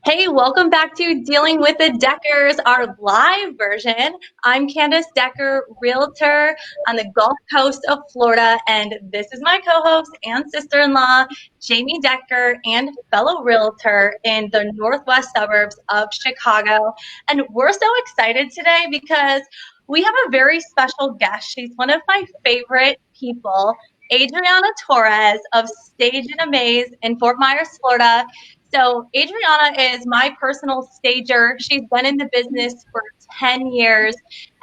Hey, welcome back to Dealing with the Deckers, our live version. I'm Candace Decker, realtor on the Gulf Coast of Florida, and this is my co-host and sister-in-law, Jamie Decker, and fellow realtor in the northwest suburbs of Chicago. And we're so excited today because we have a very special guest. She's one of my favorite people, Adriana Torres of Stage and Amaze in Fort Myers, Florida. So Adriana is my personal stager. She's been in the business for 10 years,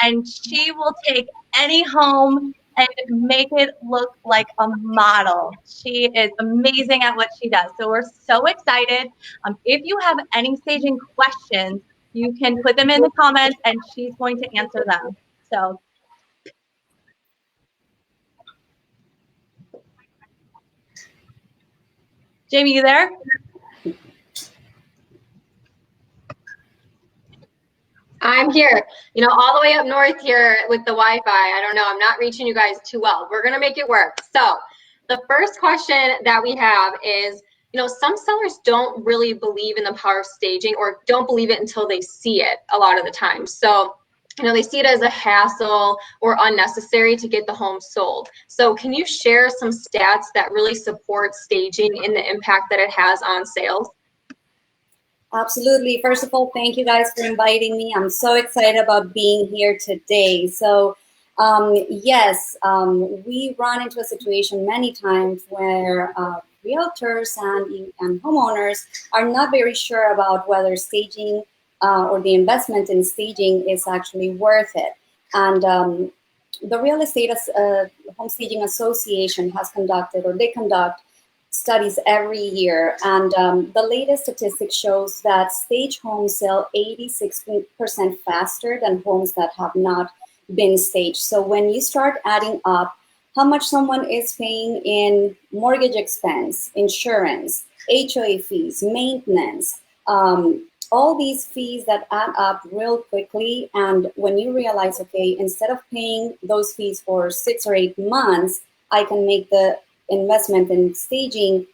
and she will take any home and make it look like a model. She is amazing at what she does. So we're so excited. If you have any staging questions, you can put them in the comments and she's going to answer them. So Jamie, you there? I'm here, all the way up north here with the Wi-Fi. I don't know, I'm not reaching you guys too well. We're gonna make it work. So the first question that we have is, some sellers don't really believe in the power of staging or don't believe it until they see it a lot of the time. So, they see it as a hassle or unnecessary to get the home sold. So can you share some stats that really support staging and the impact that it has on sales? Absolutely. First of all, thank you guys for inviting me. I'm so excited about being here today. So, yes, we run into a situation many times where realtors and homeowners are not very sure about whether staging or the investment in staging is actually worth it. And the Real Estate Home Staging Association has conducted, or they conduct, studies every year, and the latest statistic shows that stage homes sell 86% faster than homes that have not been staged. So when you start adding up how much someone is paying in mortgage expense, insurance, HOA fees, maintenance, all these fees that add up real quickly, and when you realize, okay, instead of paying those fees for 6 or 8 months, I can make the investment in staging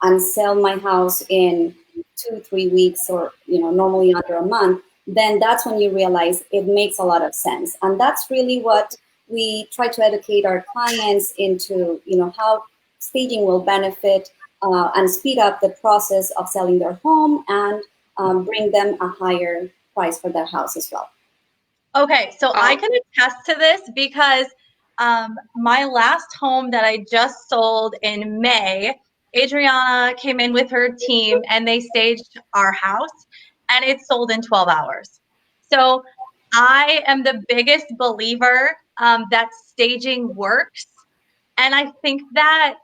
and sell my house in 2-3 weeks, or normally under a month, then that's when you realize it makes a lot of sense. And that's really what we try to educate our clients into, how staging will benefit and speed up the process of selling their home and bring them a higher price for their house as well. Okay, so I can attest to this because my last home that I just sold in May, Adriana came in with her team and they staged our house and it sold in 12 hours. So I am the biggest believer that staging works. And I think that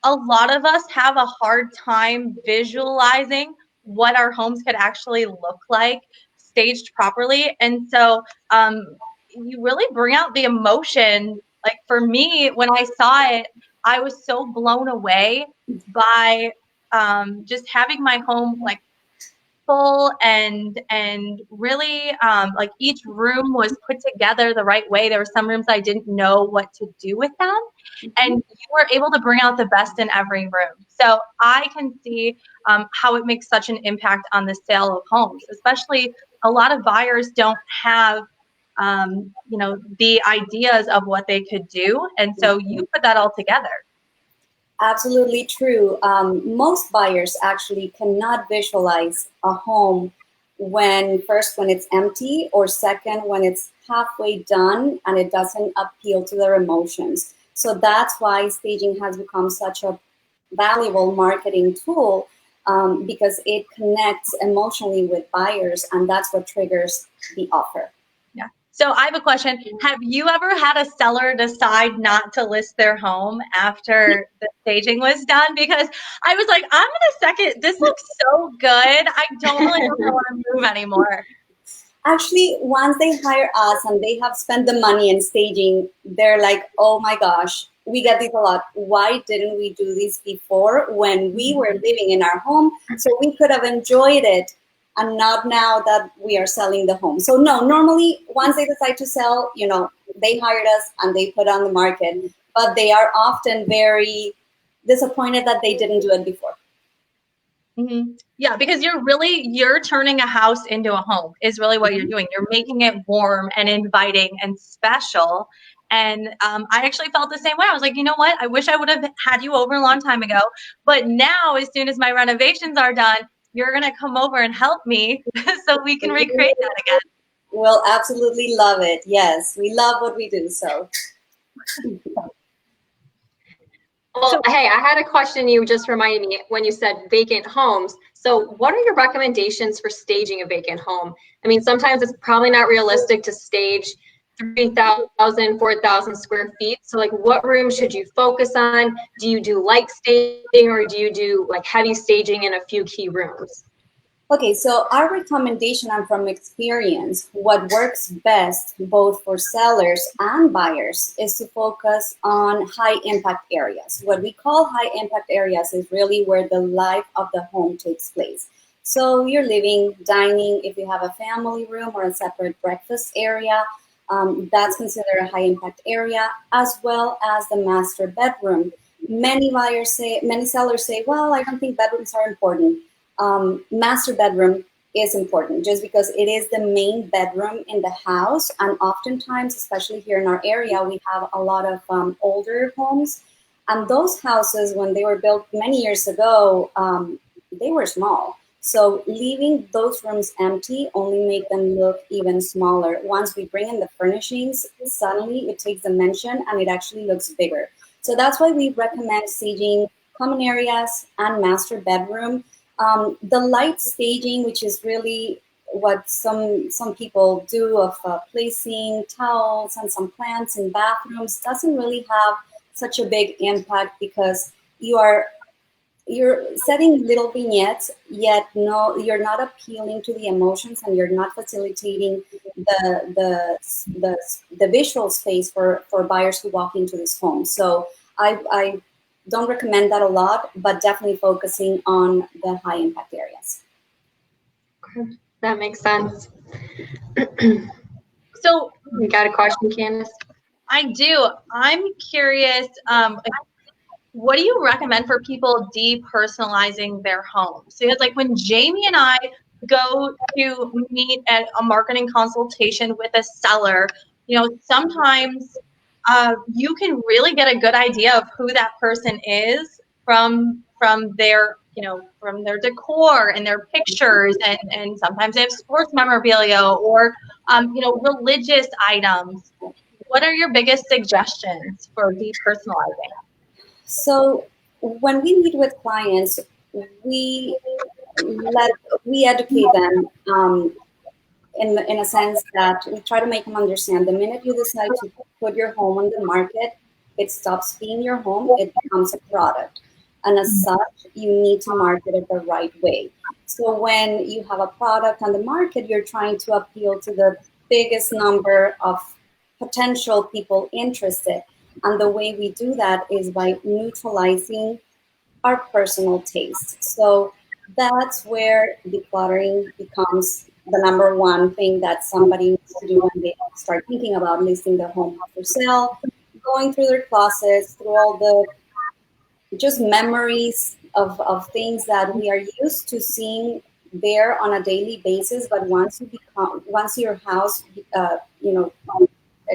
a lot of us have a hard time visualizing what our homes could actually look like staged properly. And so you really bring out the emotion. Like for me, when I saw it, I was so blown away by just having my home like full and really like each room was put together the right way. There were some rooms I didn't know what to do with them, and you were able to bring out the best in every room. So I can see how it makes such an impact on the sale of homes, especially a lot of buyers don't have the ideas of what they could do, and so you put that all together. Absolutely true. Most buyers actually cannot visualize a home when it's empty, or second, when it's halfway done and it doesn't appeal to their emotions. So that's why staging has become such a valuable marketing tool, because it connects emotionally with buyers, and that's what triggers the offer. So I have a question. Have you ever had a seller decide not to list their home after the staging was done? Because I was like, I'm this looks so good. I don't really know if I want to move anymore. Actually, once they hire us and they have spent the money in staging, they're like, oh my gosh, we get this a lot. Why didn't we do this before when we were living in our home so we could have enjoyed it, and not now that we are selling the home? So no, normally once they decide to sell, they hired us and they put on the market, but they are often very disappointed that they didn't do it before. Yeah, because you're turning a house into a home is really what you're doing. You're making it warm and inviting and special. And I actually felt the same way. I was like, you know what? I wish I would have had you over a long time ago. But now, as soon as my renovations are done, you're going to come over and help me so we can recreate that again. We'll absolutely love it. Yes, we love what we do. So. Well, hey, I had a question you just reminded me when you said vacant homes. So what are your recommendations for staging a vacant home? I mean, sometimes it's probably not realistic to stage 3,000, 4,000 square feet. So like what room should you focus on? Do you do light staging or do you do like heavy staging in a few key rooms? Okay, so our recommendation and from experience, what works best both for sellers and buyers is to focus on high impact areas. What we call high impact areas is really where the life of the home takes place. So your living, dining, if you have a family room or a separate breakfast area, that's considered a high impact area, as well as the master bedroom. Many sellers say, well, I don't think bedrooms are important. Master bedroom is important just because it is the main bedroom in the house, and oftentimes, especially here in our area, we have a lot of older homes, and those houses, when they were built many years ago, they were small. So leaving those rooms empty only make them look even smaller. Once we bring in the furnishings, suddenly it takes dimension and it actually looks bigger. So that's why we recommend staging common areas and master bedroom. The light staging, which is really what some people do of placing towels and some plants in bathrooms, doesn't really have such a big impact because you're setting little vignettes, yet no, you're not appealing to the emotions and you're not facilitating the visual space for buyers who walk into this home. So I don't recommend that a lot, but definitely focusing on the high impact areas. That makes sense. So you got a question, Candace? I do. I'm curious, what do you recommend for people depersonalizing their homes? Because like when Jamie and I go to meet at a marketing consultation with a seller, sometimes you can really get a good idea of who that person is from their from their decor and their pictures, and sometimes they have sports memorabilia or religious items. What are your biggest suggestions for depersonalizing? So when we meet with clients, we educate them in a sense that we try to make them understand the minute you decide to put your home on the market, it stops being your home, it becomes a product. And as such, you need to market it the right way. So when you have a product on the market, you're trying to appeal to the biggest number of potential people interested. And the way we do that is by neutralizing our personal taste. So that's where decluttering becomes the number one thing that somebody needs to do when they start thinking about listing their home for sale, going through their closets, through all the just memories of things that we are used to seeing there on a daily basis. But once your house,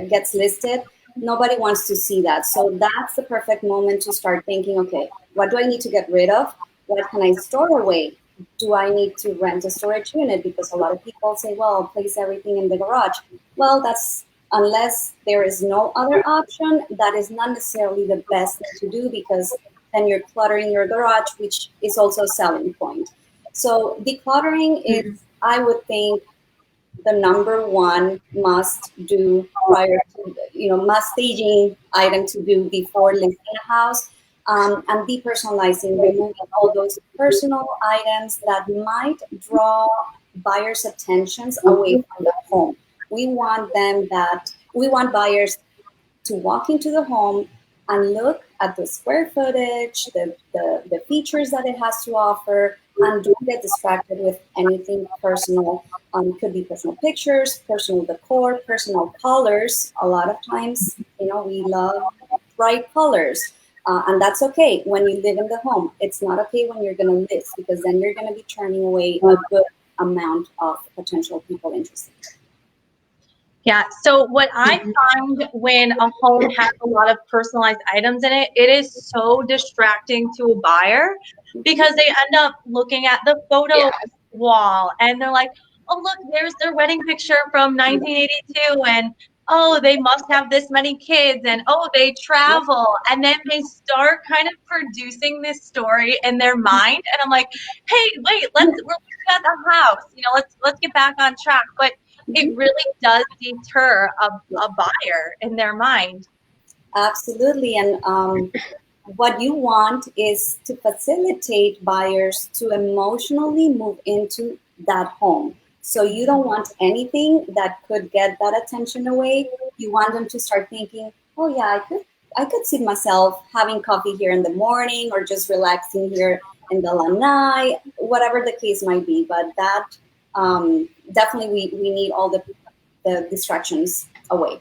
gets listed, nobody wants to see that. So that's the perfect moment to start thinking, okay, what do I need to get rid of? What can I store away? Do I need to rent a storage unit? Because a lot of people say, well, I'll place everything in the garage. Well, that's unless there is no other option, that is not necessarily the best thing to do, because then you're cluttering your garage, which is also a selling point. So decluttering is, I would think, the number one must do prior to, must staging item to do before listing a house, and depersonalizing, removing all those personal items that might draw buyers' attentions away from the home. We want buyers to walk into the home and look at the square footage, the features that it has to offer, and don't get distracted with anything personal. It could be personal pictures, personal decor, personal colors. A lot of times, we love bright colors. And that's okay when you live in the home. It's not okay when you're going to list, because then you're going to be turning away a good amount of potential people interested. Yeah. So what I find when a home has a lot of personalized items in it, it is so distracting to a buyer because they end up looking at the photo wall and they're like, oh, look, there's their wedding picture from 1982. And oh, they must have this many kids. And oh, they travel. And then they start kind of producing this story in their mind. And I'm like, hey, wait, we're looking at the house. Let's get back on track. But it really does deter a buyer in their mind. Absolutely. And what you want is to facilitate buyers to emotionally move into that home. So you don't want anything that could get that attention away. You want them to start thinking, oh yeah, I could see myself having coffee here in the morning or just relaxing here in the lanai, whatever the case might be. But that definitely we need all the distractions away.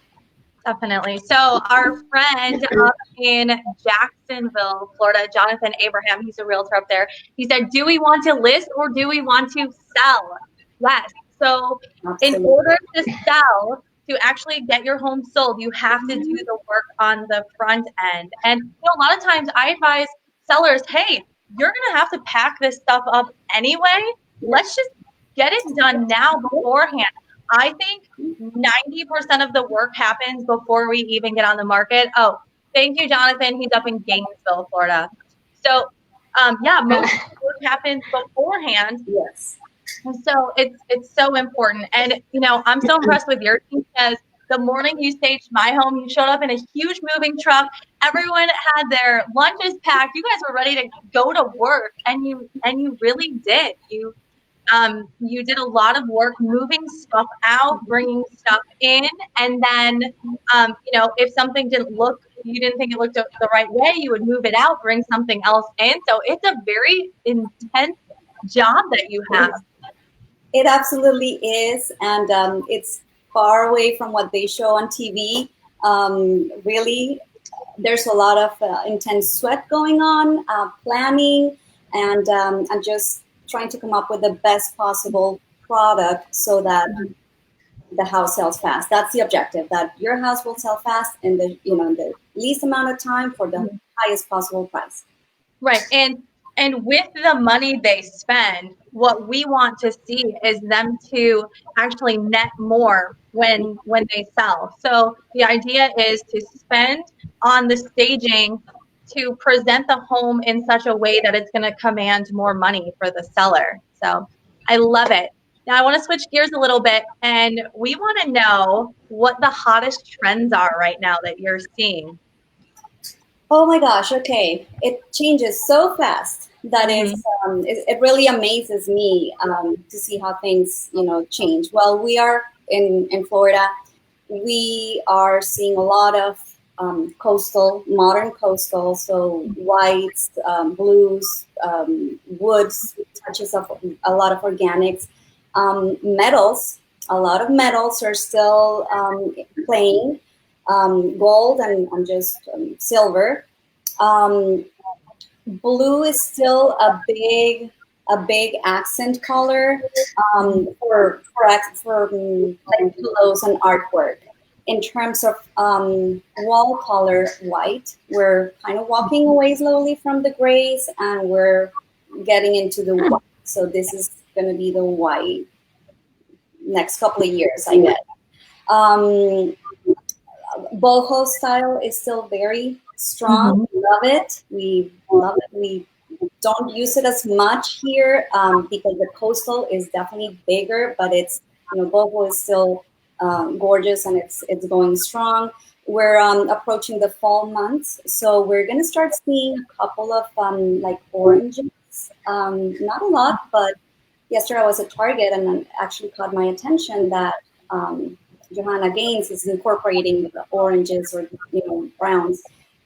Definitely. So our friend up in Jacksonville, Florida, Jonathan Abraham, he's a realtor up there. He said, do we want to list or do we want to sell? Yes. So in order to sell, to actually get your home sold, you have to do the work on the front end. And a lot of times I advise sellers, hey, you're going to have to pack this stuff up anyway. Let's just get it done now beforehand. I think 90% of the work happens before we even get on the market. Oh, thank you, Jonathan. He's up in Gainesville, Florida. So, most of the work happens beforehand. Yes. And so it's so important. And, I'm so impressed with your team because the morning you staged my home, you showed up in a huge moving truck. Everyone had their lunches packed. You guys were ready to go to work, and you really did. You did a lot of work moving stuff out, bringing stuff in, and then, if something you didn't think it looked the right way, you would move it out, bring something else in. So it's a very intense job that you have. It absolutely is, and it's far away from what they show on TV. Really, there's a lot of intense sweat going on, planning, and just trying to come up with the best possible product so that the house sells fast. That's the objective, that your house will sell fast in the least amount of time for the highest possible price. Right. And with the money they spend, what we want to see is them to actually net more when they sell. So the idea is to spend on the staging to present the home in such a way that it's going to command more money for the seller. So I love it. Now I want to switch gears a little bit, and we want to know what the hottest trends are right now that you're seeing. Oh my gosh, okay. It changes so fast that it really amazes me to see how things, change. Well, we are in Florida. We are seeing a lot of modern coastal, so whites, blues, woods, touches of a lot of organics, metals. A lot of metals are still playing. Gold and just silver. Blue is still a big accent color for like pillows and artwork. In terms of wall color, white. We're kind of walking away slowly from the grays, and we're getting into the white. So this is going to be the white next couple of years, I guess. Boho style is still very strong. We love it. We love it. We don't use it as much here because the coastal is definitely bigger, but it's, boho is still gorgeous, and it's going strong. We're approaching the fall months, so we're going to start seeing a couple of like oranges. Not a lot, but yesterday I was at Target, and it actually caught my attention that Johanna Gaines is incorporating the oranges or browns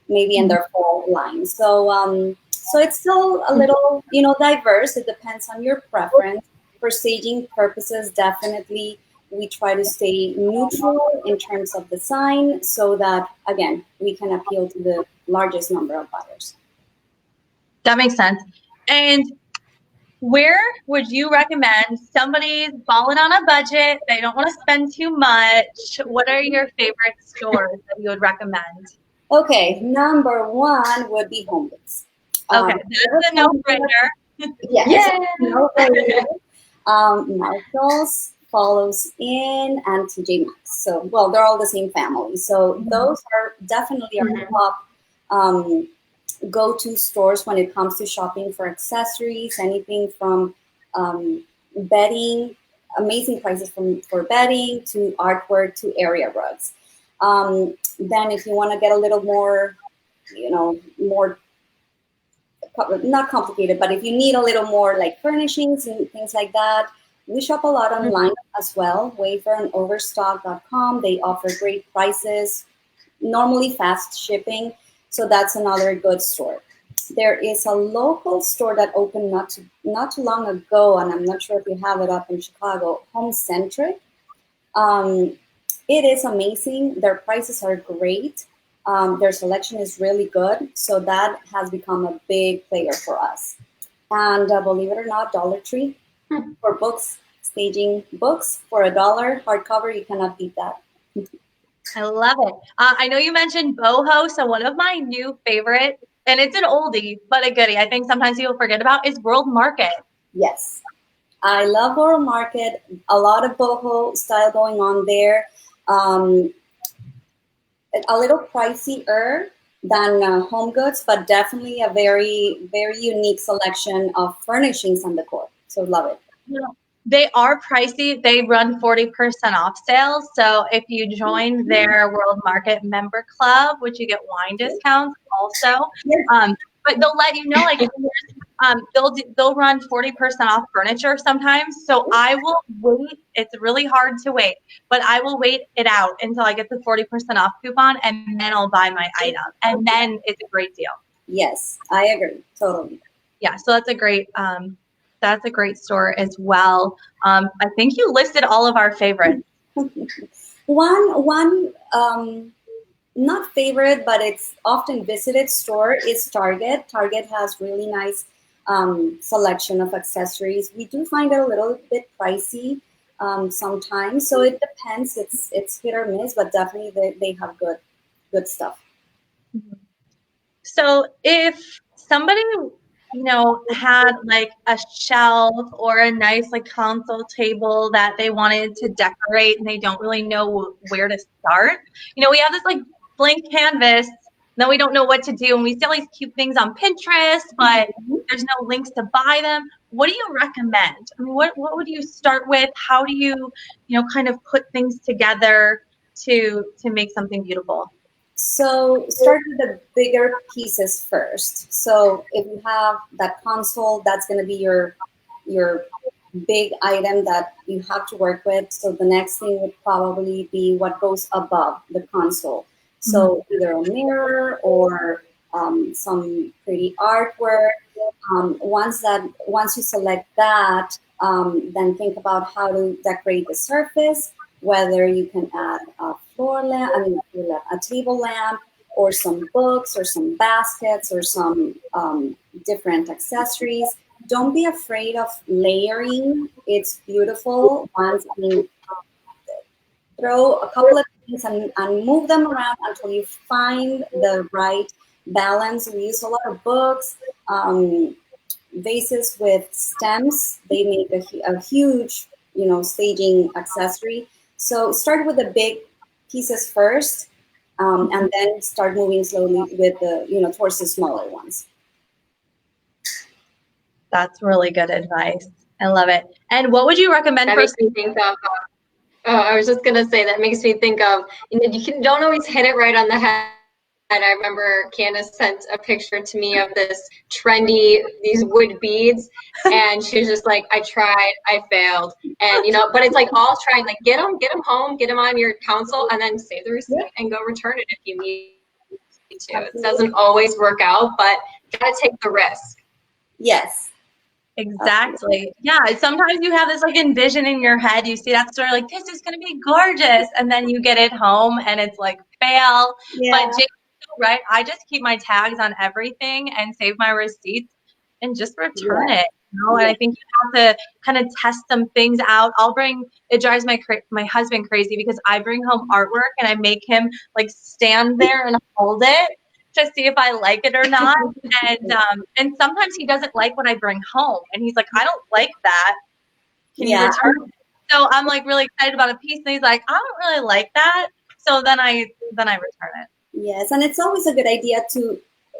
maybe in their fall line. So so it's still a little diverse. It depends on your preference. For staging purposes, definitely we try to stay neutral in terms of design so that again we can appeal to the largest number of buyers. That makes sense. And where would you recommend somebody's balling on a budget? They don't want to spend too much. What are your favorite stores that you would recommend? Okay, number one would be HomeGoods. Okay, that's a no-brainer. Yes, no-brainer. Marshalls follows in, and TJ Maxx. So, well, they're all the same family. So those are definitely our top go-to stores when it comes to shopping for accessories, anything from bedding, amazing prices for bedding to artwork to area rugs. Then if you want to get a little more, more, not complicated, but if you need a little more like furnishings and things like that, we shop a lot online as well. Wayfair and Overstock.com. They offer great prices, normally fast shipping. So that's another good store. There is a local store that opened not too long ago, and I'm not sure if you have it up in Chicago, Home Centric. It is amazing. Their prices are great. Their selection is really good. So that has become a big player for us. And believe it or not, Dollar Tree for books, staging books for $1 hardcover. You cannot beat that. I love it. I know you mentioned boho, so one of my new favorites, and it's an oldie, but a goodie, I think sometimes people forget about, is World Market. Yes. I love World Market. A lot of boho style going on there. A little pricier than HomeGoods, but definitely a very, very unique selection of furnishings and decor. So love it. Yeah. They are pricey. They run 40% off sales. So if you join their World Market member club, which you get wine discounts also, but they'll let you know, like, they'll run 40% off furniture sometimes. So I will wait. It's really hard to wait, but I will wait it out until I get the 40% off coupon, and then I'll buy my item. And then it's a great deal. Yes, I agree. Totally. Yeah. So that's a great store as well. I think you listed all of our favorites. One not favorite, but it's often visited store is Target. Target has really nice selection of accessories. We do find it a little bit pricey sometimes, so it depends. It's hit or miss, but definitely they have good stuff. So if somebody had like a shelf or a nice like console table that they wanted to decorate and they don't really know where to start, we have this like blank canvas, then we don't know what to do, and we see all these cute things on Pinterest, but there's no links to buy them. What do you recommend? I mean, what would you start with? How do you kind of put things together to make something beautiful? So start with the bigger pieces first. So if you have that console, that's going to be your big item that you have to work with. So the next thing would probably be what goes above the console. So either a mirror or some pretty artwork. Once you select that, then think about how to decorate the surface, whether you can add a floor lamp, a table lamp, or some books, or some baskets, or some different accessories. Don't be afraid of layering. It's beautiful. Throw a couple of things and move them around until you find the right balance. We use a lot of books, vases with stems. They make a huge, staging accessory. So start with the big pieces first, and then start moving slowly with the, towards the smaller ones. That's really good advice. I love it. And what would you recommend that makes me think of? I was just gonna say that makes me think of. Don't always hit it right on the head. I remember Candace sent a picture to me of these wood beads, and she was just like, I tried, I failed. And, but it's like all trying, like get them home, get them on your console, and then save the receipt and go return it if you need to. It doesn't always work out, but you gotta take the risk. Yes. Exactly. Yeah. Sometimes you have this like envision in your head. You see that store like, this is going to be gorgeous. And then you get it home and it's like fail. Yeah. But Jake's so right? I just keep my tags on everything and save my receipts and just return Yeah. it. And I think you have to kind of test some things out. It drives my husband crazy because I bring home artwork and I make him like stand there and hold it to see if I like it or not. And sometimes he doesn't like what I bring home, and he's like, I don't like that. Can you return it? So I'm like really excited about a piece, and he's like, I don't really like that. So then I return it. Yes, and it's always a good idea to,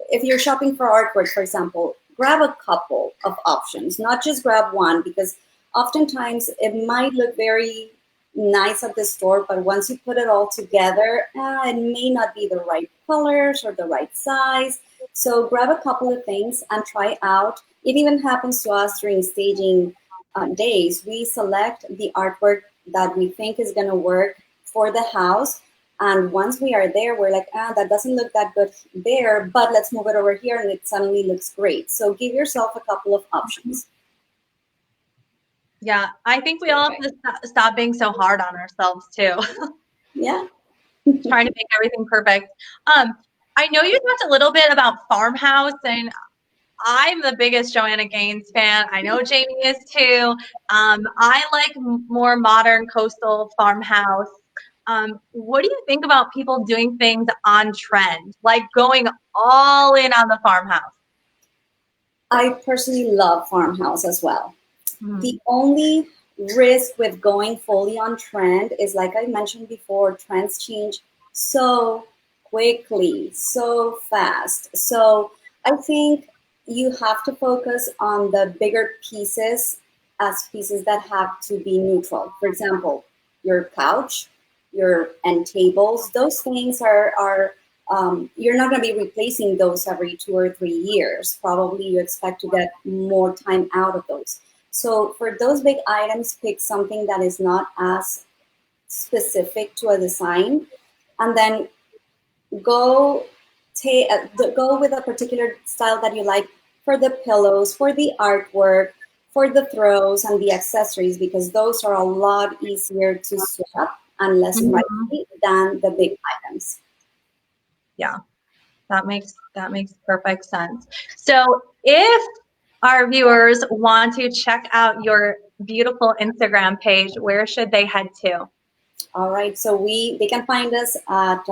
if you're shopping for artwork, for example, grab a couple of options, not just grab one, because oftentimes it might look very nice at the store, but once you put it all together, it may not be the right colors or the right size. So grab a couple of things and try out. It even happens to us during staging days. We select the artwork that we think is going to work for the house. And once we are there, we're like, that doesn't look that good there, but let's move it over here, and it suddenly looks great. So give yourself a couple of options. Yeah, I think we all have to stop being so hard on ourselves too. Yeah. Trying to make everything perfect. I know you talked a little bit about Farmhouse, and I'm the biggest Joanna Gaines fan. I know Jamie is too. I like more modern coastal farmhouse. What do you think about people doing things on trend, like going all in on the farmhouse? I personally love Farmhouse as well. The only risk with going fully on trend is, like I mentioned before, trends change so quickly, so fast. So I think you have to focus on the bigger pieces as pieces that have to be neutral. For example, your couch, your end tables, those things are you're not going to be replacing those every 2 or 3 years. Probably you expect to get more time out of those. So for those big items, pick something that is not as specific to a design, and then go go with a particular style that you like for the pillows, for the artwork, for the throws and the accessories, because those are a lot easier to swap and less pricey than the big items. Yeah, that makes perfect sense. So if our viewers want to check out your beautiful Instagram page, where should they head to? All right, so they can find us at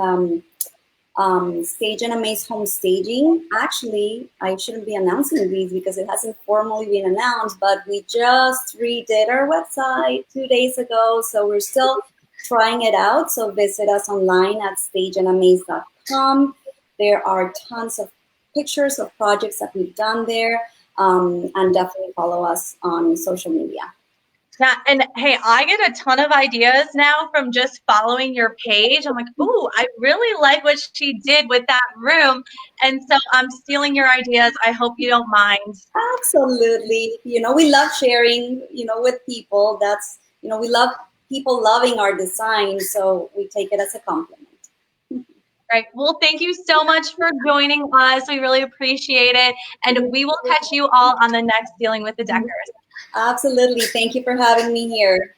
Stage and Amaze Home Staging. Actually, I shouldn't be announcing these because it hasn't formally been announced, but we just redid our website 2 days ago, so we're still trying it out. So visit us online at stageandamaze.com. There are tons of pictures of projects that we've done there, and definitely follow us on social media. Yeah, and hey, I get a ton of ideas now from just following your page. I'm like, ooh, I really like what she did with that room. And so I'm stealing your ideas. I hope you don't mind. Absolutely. We love sharing, with people. That's, we love people loving our design, so we take it as a compliment. Right. Well, thank you so much for joining us. We really appreciate it. And we will catch you all on the next Dealing with the Deckers. Absolutely. Thank you for having me here.